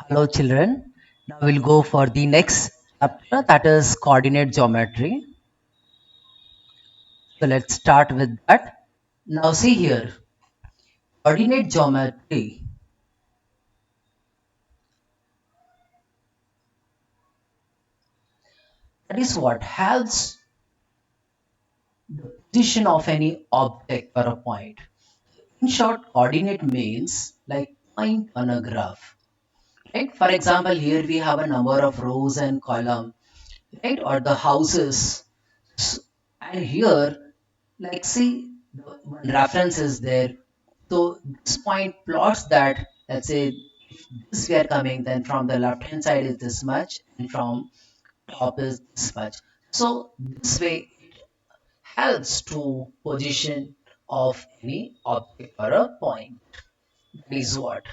Hello children. Now we'll go for the next chapter, that is coordinate geometry. So let's start with that. Now see here, coordinate geometry, that is what helps the position of any object or a point. In short, coordinate means like point on a graph. Right? For example, here we have a number of rows and column, right? Or the houses. S- And here, like see, the one reference is there. So this point plots that, let's say, if this we are coming, then from the left hand side is this much, and from top is this much. So this way it helps to position of any object or a point. That is what.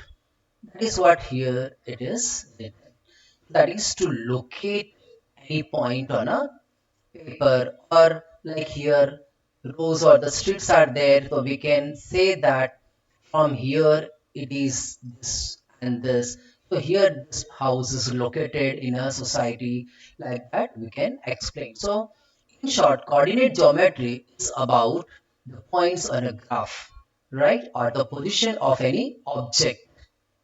That is what here it is written. That is to locate any point on a paper, or like here rows or the streets are there, so we can say that from here it is this and this. So here this house is located in a society, like that we can explain. So in short, coordinate geometry is about the points on a graph, right, or the position of any object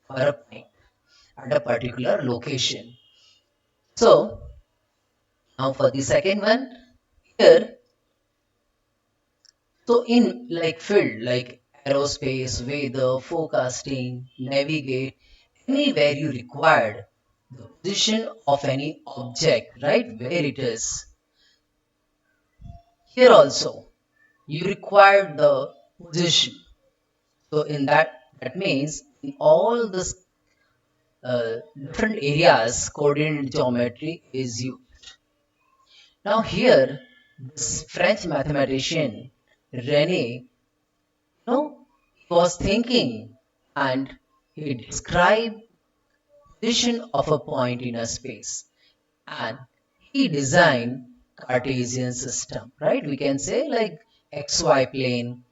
or a point at a particular location. So now for the second one, here, so in like field like aerospace, weather, forecasting, navigate, anywhere you required the position of any object, right, where it is. Here also you require the position. So in that means in all this different areas, coordinate geometry is used. Now here, this French mathematician Rene, he was thinking and he described position of a point in a space, and he designed Cartesian system, right? We can say like XY plane,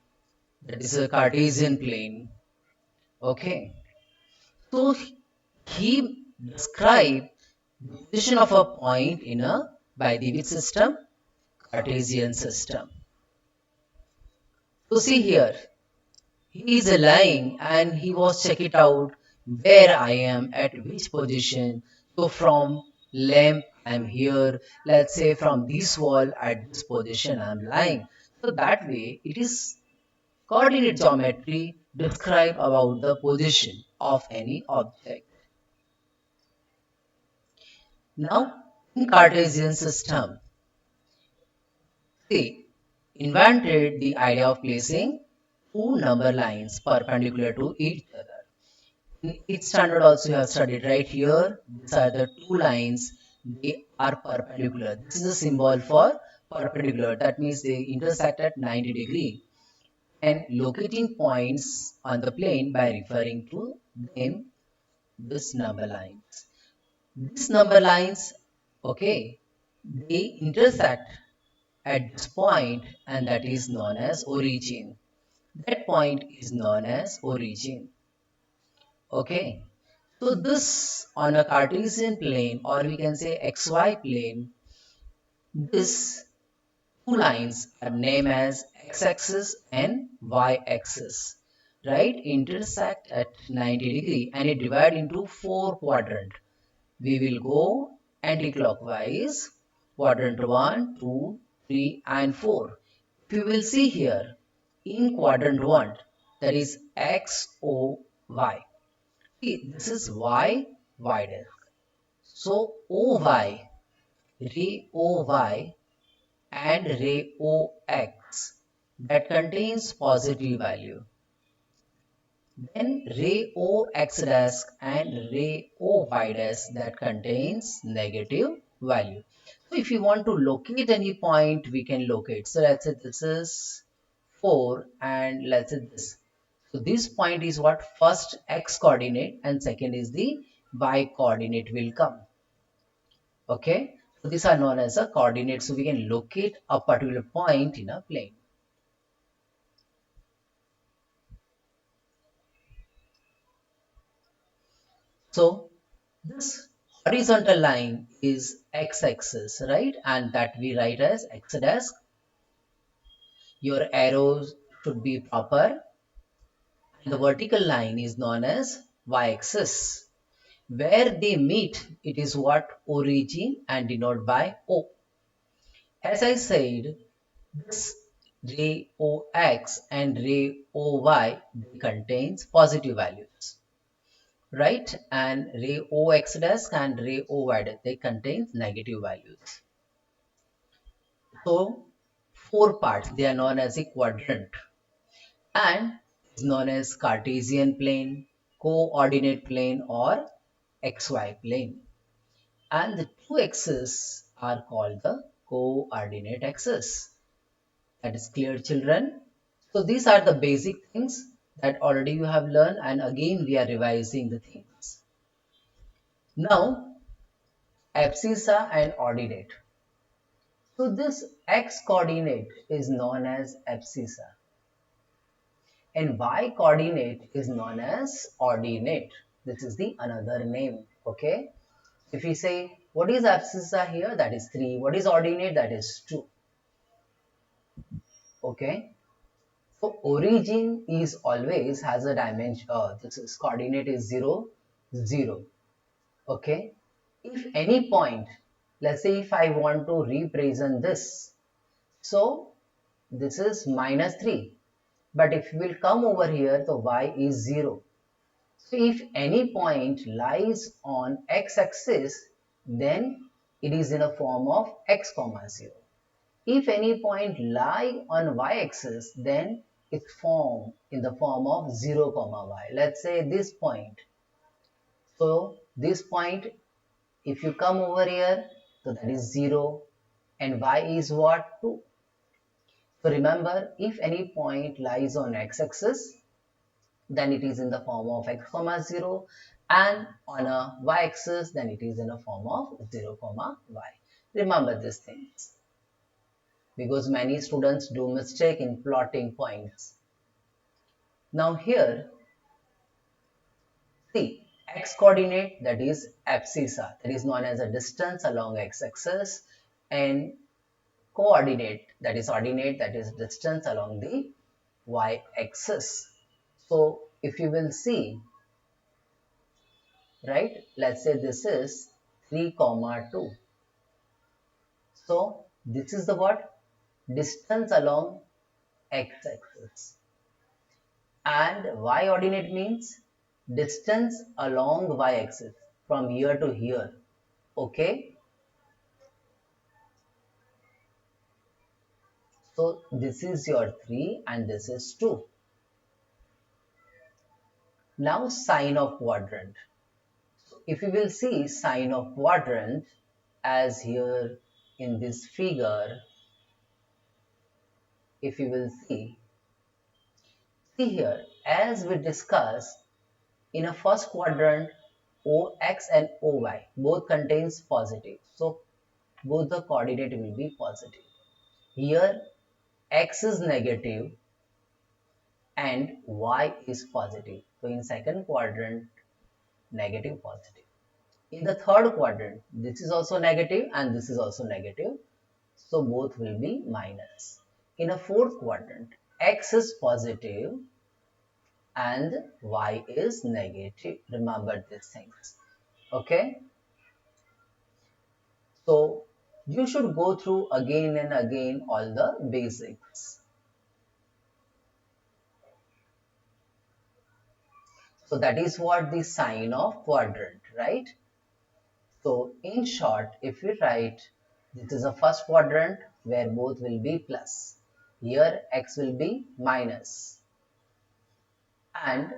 that is a Cartesian plane. Okay. So he described the position of a point in a by the which system? Cartesian system. So see here, he is lying and he was check it out where I am at which position. So from lamp I'm here. Let's say from this wall at this position I'm lying. So that way it is coordinate geometry describe about the position of any object. Now in Cartesian system, they invented the idea of placing two number lines perpendicular to each other. In each standard also you have studied right here. These are the two lines. They are perpendicular. This is a symbol for perpendicular. That means they intersect at 90 degree. And locating points on the plane by referring to them, this number lines. These number lines, okay, they intersect at this point, and that is known as origin. That point is known as origin. Okay. So this on a Cartesian plane, or we can say XY plane, this two lines are named as x-axis and y-axis, right? Intersect at 90 degree and it divide into four quadrant. We will go anti-clockwise, quadrant 1, 2, 3 and 4. If you will see here, in quadrant 1, that is x, o, y. See, this is y, y dash. So OY, ray OY and ray OX that contains positive value. Then ray OX dash and ray OY dash that contains negative value. So if you want to locate any point, we can locate. So let's say this is 4 and let's say this. So this point is what first x coordinate and second is the y coordinate will come. Okay, so these are known as a coordinate, so we can locate a particular point in a plane. So This horizontal line is x-axis, right? And that we write as x dash. Your arrows should be proper. And the vertical line is known as y-axis. Where they meet, it is what origin and denoted by O. As I said, this ray OX and ray OY they contains positive values, right? And ray OX dash and ray OY dash they contains negative values. So four parts they are known as a quadrant and is known as Cartesian plane, coordinate plane or XY plane. And the two axes are called the coordinate axis. That is clear, children. So these are the basic things that already you have learned, and again we are revising the things. Now abscissa and ordinate. So this x coordinate is known as abscissa and y coordinate is known as ordinate. This is the another name. Okay. If we say what is abscissa here, that is 3. What is ordinate, that is 2. Okay. So origin is always has a dimension. This is coordinate is 0, 0. Okay. If any point, let's say if I want to represent this, so this is minus 3. But if we will come over here, the y is 0. So if any point lies on x-axis, then it is in a form of x comma 0. If any point lie on y-axis, then it's formed in the form of 0 comma y. Let's say this point. So this point, if you come over here, so that is 0 and y is what? 2. So remember, if any point lies on x-axis, then it is in the form of x comma 0 and on a y-axis, then it is in a form of 0 comma y. Remember these things because many students do mistake in plotting points. Now here, see, x coordinate, that is abscissa, that is known as a distance along x-axis, and coordinate, that is ordinate, that is distance along the y-axis. So if you will see, right, let's say this is 3 comma 2. So this is the what? Distance along x-axis. And y ordinate means distance along y-axis from here to here. Okay. So this is your 3 and this is 2. Now sign of quadrant. So if you will see sign of quadrant as here in this figure, if you will see here as we discussed in a first quadrant, OX and OY both contains positive. So both the coordinate will be positive. Here X is negative and Y is positive. So in second quadrant, negative, positive. In the third quadrant, this is also negative and this is also negative. So both will be minus. In a fourth quadrant, X is positive and Y is negative. Remember these things. Okay. So you should go through again and again all the basics. So that is what the sign of quadrant, right? So in short, if we write, this is a first quadrant where both will be plus. Here x will be minus and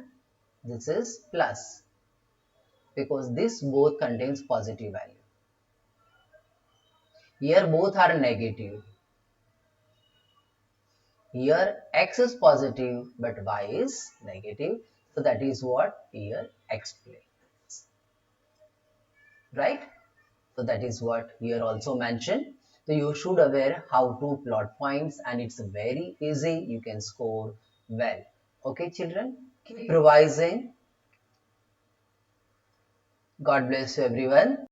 this is plus because this both contains positive value. Here both are negative. Here x is positive but y is negative. So that is what here explains. Right? So that is what here also mentioned. So you should aware how to plot points and it's very easy. You can score well. Okay children, keep revising. God bless you, everyone.